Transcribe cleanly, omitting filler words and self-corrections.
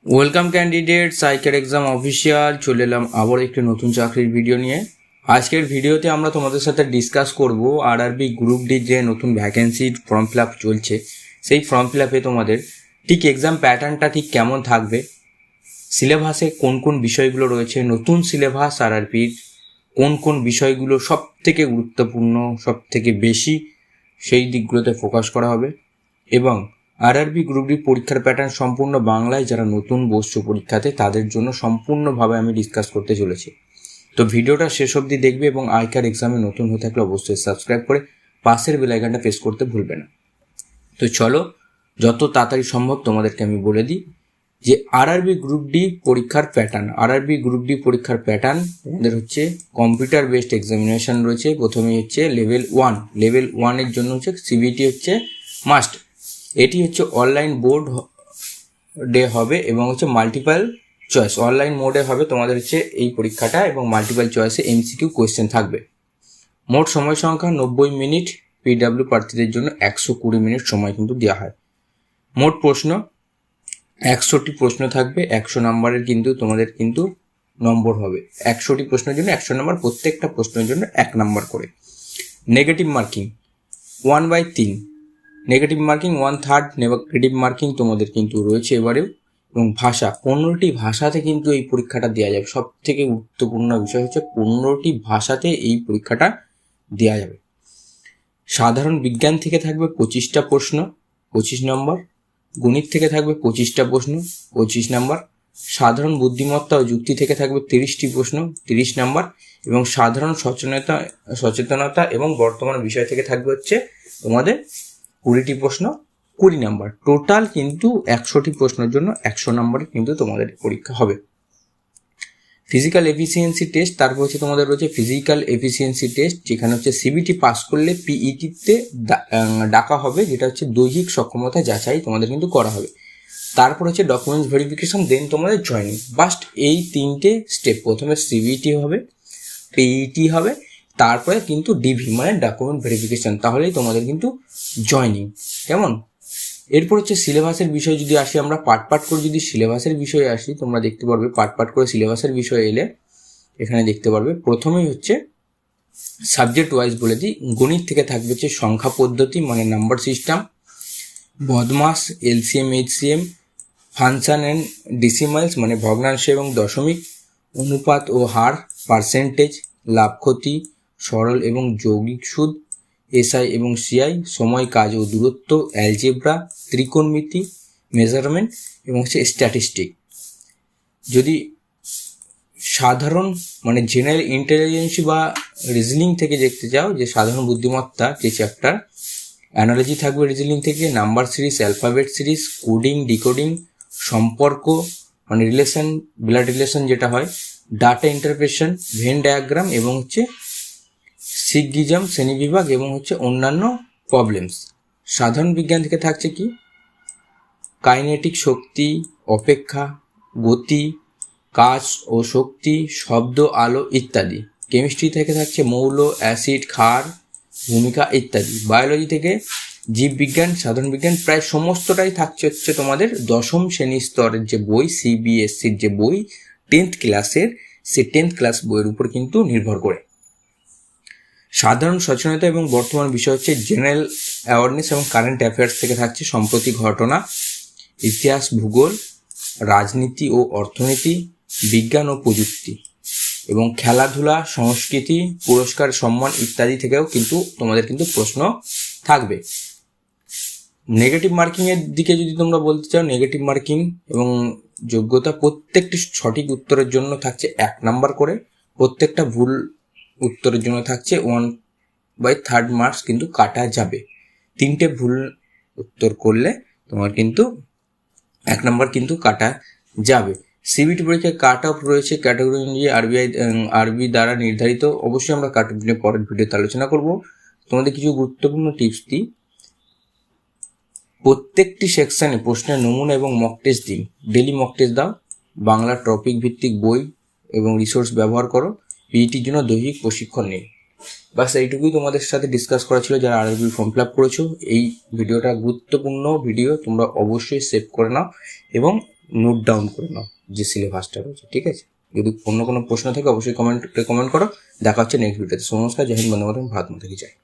Welcome candidate সাইকের exam official চলে এলাম আবার একটি নতুন চাকরির ভিডিও নিয়ে। আজকের ভিডিওতে আমরা তোমাদের সাথে ডিসকাস করব আরআরবি গ্রুপ ডি যে নতুন ভ্যাকেন্সির ফর্ম ফিল আপ চলছে, সেই ফর্ম ফিল আপে তোমাদের ঠিক এক্সাম প্যাটার্নটা ঠিক কেমন থাকবে, সিলেবাসে কোন কোন বিষয়গুলো রয়েছে, নতুন সিলেবাস আরআরবির কোন কোন বিষয়গুলো সব থেকে গুরুত্বপূর্ণ, সব থেকে বেশি সেই দিকগুলোতে ফোকাস করা হবে। এবং আরআরবি গ্রুপ ডি পরীক্ষার প্যাটার্ন সম্পূর্ণ বাংলায়, যারা নতুন বসছে পরীক্ষাতে তাদের জন্য সম্পূর্ণভাবে আমি ডিসকাস করতে চলেছি। তো ভিডিওটা শেষ অবধি দেখবে এবং আইকার এক্সামে নতুন হয়ে থাকলে অবশ্যই সাবস্ক্রাইব করে পাশের বেল আইকনটা প্রেস করতে ভুলবে না। তো চলো যত তাড়াতাড়ি সম্ভব তোমাদেরকে আমি বলে দিই যে আরআরবি গ্রুপ ডি পরীক্ষার প্যাটার্ন। আরআরবি গ্রুপ ডি পরীক্ষার প্যাটার্ন তোমাদের হচ্ছে কম্পিউটার বেসড এক্সামিনেশন রয়েছে। প্রথমেই হচ্ছে লেভেল 1। লেভেল 1-এর জন্য হচ্ছে সিবিটি হচ্ছে মাস্ট। এটি হচ্ছে অনলাইন বোর্ড ডে হবে এবং হচ্ছে মাল্টিপল চয়েস অনলাইন মোডে হবে তোমাদের হচ্ছে এই পরীক্ষাটা, এবং মাল্টিপল চয়েসে এমসিকিউ কোয়েশ্চেন থাকবে। মোট সময় সংখ্যা 90 মিনিট। পিডব্লিউ প্রার্থীদের জন্য 120 মিনিট সময় কিন্তু দেওয়া হয়। মোট প্রশ্ন 100টি প্রশ্ন থাকবে, 100 নম্বরের কিন্তু তোমাদের কিন্তু নম্বর হবে। 100টি প্রশ্নের জন্য 100 নম্বর, প্রত্যেকটা প্রশ্নের জন্য 1 নম্বর করে। Negative marking 1/3, negative marking 1/3 negative marking তোমাদের কিন্তু রয়েছে এবারেও। এবং ভাষা 15টি ভাষাতে কিন্তু এই পরীক্ষাটা দেওয়া যাবে। সব থেকে গুরুত্বপূর্ণ বিষয় হচ্ছে 15টি ভাষাতে এই পরীক্ষাটা দেওয়া যাবে। সাধারণ বিজ্ঞান থেকে থাকবে 25টা প্রশ্ন, 25 নম্বর। গণিত থেকে থাকবে 25টা প্রশ্ন, 25 নম্বর। সাধারণ বুদ্ধিমত্তা ও যুক্তি থেকে থাকবে 30টি প্রশ্ন, 30 নম্বর। এবং সাধারণ সচেতনতা এবং বর্তমান বিষয় থেকে থাকবে হচ্ছে তোমাদের 20টি প্রশ্ন, 20 নম্বর। টোটাল কিন্তু 100টি প্রশ্নের জন্য 100 নম্বরের কিন্তু তোমাদের পরীক্ষা হবে। ফিজিক্যাল এফিসিয়েন্সি টেস্ট, তারপর হচ্ছে তোমাদের রয়েছে ফিজিক্যাল এফিসিয়েন্সি টেস্ট, যেখানে হচ্ছে সিবিটি পাস করলে পিইটিতে ডাকা হবে, যেটা হচ্ছে দৈহিক সক্ষমতা যাচাই তোমাদের কিন্তু করা হবে। তারপর হচ্ছে ডকুমেন্টস ভেরিফিকেশন, দেন তোমাদের জয়েনিং। বাস্ট এই 3টে স্টেপ। প্রথমে সিবিটি হবে, পিইটি হবে, তারপরে কিন্তু ডিভি মানে ডকুমেন্ট ভেরিফিকেশন, তাহলেই তোমাদের কিন্তু জয়েনিং। কেমন? এরপর হচ্ছে সিলেবাসের বিষয় যদি আসি, আমরা পার্ট করে যদি সিলেবাসের বিষয়ে আসি, তোমরা দেখতে পারবে পার্ট করে সিলেবাসের বিষয়ে এলে এখানে দেখতে পারবে প্রথমেই হচ্ছে সাবজেক্ট ওয়াইজ বলে দিই। গণিত থেকে থাকবে হচ্ছে সংখ্যা পদ্ধতি মানে নাম্বার সিস্টেম, বদমাস, এলসিএম এইচসিএম, ফাংশন অ্যান্ড ডিসিমালস মানে ভগ্নাংশ এবং দশমিক, অনুপাত ও হার, পার্সেন্টেজ, লাভ ক্ষতি, সরল এবং যৌগিক সুদ, এসআই এবং সিআই, সময়, কাজ ও দূরত্ব, অ্যালজেব্রা, ত্রিকোণমিতি, মেজারমেন্ট এবং হচ্ছে স্ট্যাটিস্টিক। যদি সাধারণ মানে জেনারেল ইন্টেলিজেন্স বা রিজনিং থেকে দেখতে চাও, যে সাধারণ বুদ্ধিমত্তা যে চ্যাপ্টার, অ্যানালজি থাকবে রিজনিং থেকে, number series, alphabet series, coding, decoding, সম্পর্ক মানে রিলেশন, ব্লাড রিলেশন যেটা হয়, ডাটা ইন্টারপ্রেশন, ভেন ডায়াগ্রাম এবং হচ্ছে সিগিজম শ্রেণীবিভাগ এবং হচ্ছে অন্যান্য প্রবলেমস। সাধারণ বিজ্ঞান থেকে থাকছে কি কাইনেটিক শক্তি, অপেক্ষা, গতি, কাজ ও শক্তি, শব্দ, আলো ইত্যাদি। কেমিস্ট্রি থেকে থাকছে মৌল, অ্যাসিড, ক্ষার, ভূমিকা ইত্যাদি। বায়োলজি থেকে জীববিজ্ঞান, সাধারণ বিজ্ঞান, প্রায় সমস্তটাই থাকছে হচ্ছে তোমাদের 10ম শ্রেণী স্তরের যে বই, সিবিএসসির যে বই 10th ক্লাসের, সে 10th ক্লাস বইয়ের উপর কিন্তু নির্ভর করে। সাধারণ সচেতনতা এবং বর্তমান বিষয় হচ্ছে জেনারেল অ্যাওয়ারনেস এবং কারেন্ট অ্যাফেয়ার্স থেকে থাকছে সম্প্রতি ঘটনা, ইতিহাস, ভূগোল, রাজনীতি ও অর্থনীতি, বিজ্ঞান ও প্রযুক্তি এবং খেলাধুলা, সংস্কৃতি, পুরস্কার, সম্মান ইত্যাদি থেকেও কিন্তু তোমাদের কিন্তু প্রশ্ন থাকবে। নেগেটিভ মার্কিং এর দিকে যদি তোমরা বলতে চাও, নেগেটিভ মার্কিং এবং যোগ্যতা প্রত্যেকটি সঠিক উত্তরের জন্য থাকছে 1 নাম্বার করে, প্রত্যেকটা ভুল উত্তরের জন্য থাকছে 1/3 মার্কস কিন্তু কাটা যাবে। 3টে ভুল উত্তর করলে তোমার কিন্তু 1 নাম্বার কিন্তু কাটা যাবে। সিবিটি পরীক্ষায় কাট অফ রয়েছে ক্যাটাগরি অনুযায়ী আরবি দ্বারা নির্ধারিত। অবশ্যই আমরা কাট অফ নিয়ে পরের ভিডিওতে আলোচনা করব। তোমাদের কিছু গুরুত্বপূর্ণ টিপস দিই। প্রত্যেকটি সেকশনে প্রশ্নের নমুনা এবং মক টেস্ট দিন। ডেলি মক টেস্ট দাও। বাংলা টপিক ভিত্তিক বই এবং রিসোর্স ব্যবহার করো। পিইটির জন্য দৈহিক প্রশিক্ষণ নিন। বাস এইটুকুই তোমাদের সাথে ডিসকাস করা ছিল যারা আরবি ফর্ম ফিল আপ করেছো। এই ভিডিওটা গুরুত্বপূর্ণ ভিডিও, তোমরা অবশ্যই সেভ করে নাও এবং নোট ডাউন করে নাও যে সিলেবাসটা রয়েছে, ঠিক আছে? যদি অন্য কোনো প্রশ্ন থাকে অবশ্যই কমেন্ট করো। দেখা হচ্ছে নেক্সট ভিডিওতে। নমস্কার, জয় হিন্দ, বন্দে মাতরম, ভারত মাতা কি জয়।